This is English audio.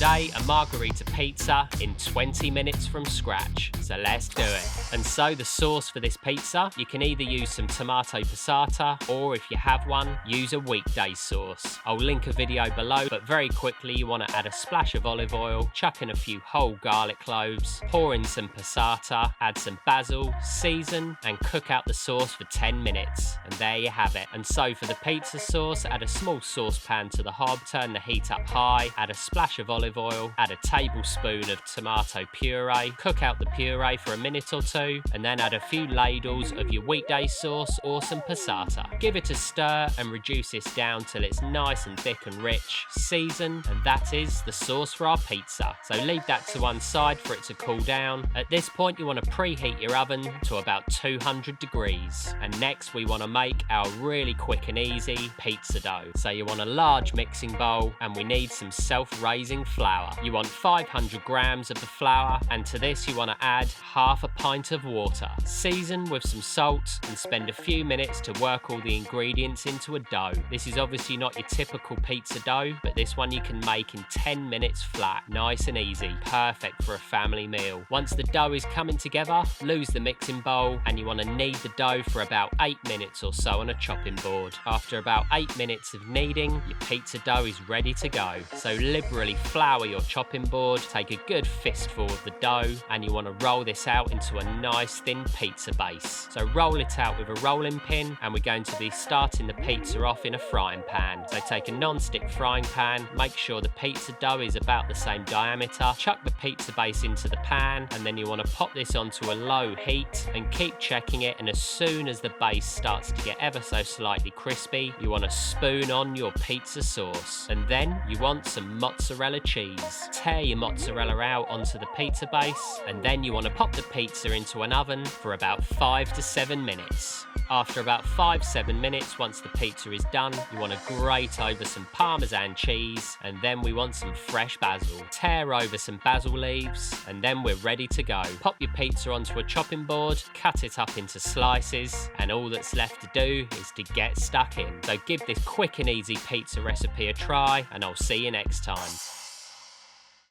Today, a Margherita pizza in 20 minutes from scratch. So let's do it. And so the sauce for this pizza, you can either use some tomato passata, or if you have one, use a weekday sauce. I'll link a video below, but very quickly you want to add a splash of olive oil, chuck in a few whole garlic cloves, pour in some passata, add some basil, season, and cook out the sauce for 10 minutes. And there you have it. And so for the pizza sauce, add a small saucepan to the hob, turn the heat up high, add a splash of olive oil, add a tablespoon of tomato puree, cook out the puree for a minute or two, and then add a few ladles of your weekday sauce or some passata. Give it a stir and reduce this down till it's nice and thick and rich. Season, and that is the sauce for our pizza. So leave that to one side for it to cool down. At this point, you want to preheat your oven to about 200 degrees. And next, we want to make our really quick and easy pizza dough. So you want a large mixing bowl, and we need some self-raising flour. You want 500 grams of the flour, and to this you want to add half a pint of water. Season with some salt and spend a few minutes to work all the ingredients into a dough. This is obviously not your typical pizza dough, but this one you can make in 10 minutes flat. Nice and easy, perfect for a family meal. Once the dough is coming together, lose the mixing bowl, and you want to knead the dough for about 8 minutes or so on a chopping board. After about 8 minutes of kneading, your pizza dough is ready to go. So liberally flour your chopping board, take a good fistful of the dough, and you want to roll this out into a nice thin pizza base. So roll it out with a rolling pin, and we're going to be starting the pizza off in a frying pan. So take a non-stick frying pan, make sure the pizza dough is about the same diameter, chuck the pizza base into the pan, and then you want to pop this onto a low heat and keep checking it, and as soon as the base starts to get ever so slightly crispy, you want to spoon on your pizza sauce. And then you want some mozzarella cheese. Tear your mozzarella out onto the pizza base, and then you want to pop the pizza into an oven for about 5 to 7 minutes. After about 5-7 minutes, once the pizza is done, you want to grate over some Parmesan cheese, and then we want some fresh basil. Tear over some basil leaves, and then we're ready to go. Pop your pizza onto a chopping board, cut it up into slices, and all that's left to do is to get stuck in. So give this quick and easy pizza recipe a try, and I'll see you next time.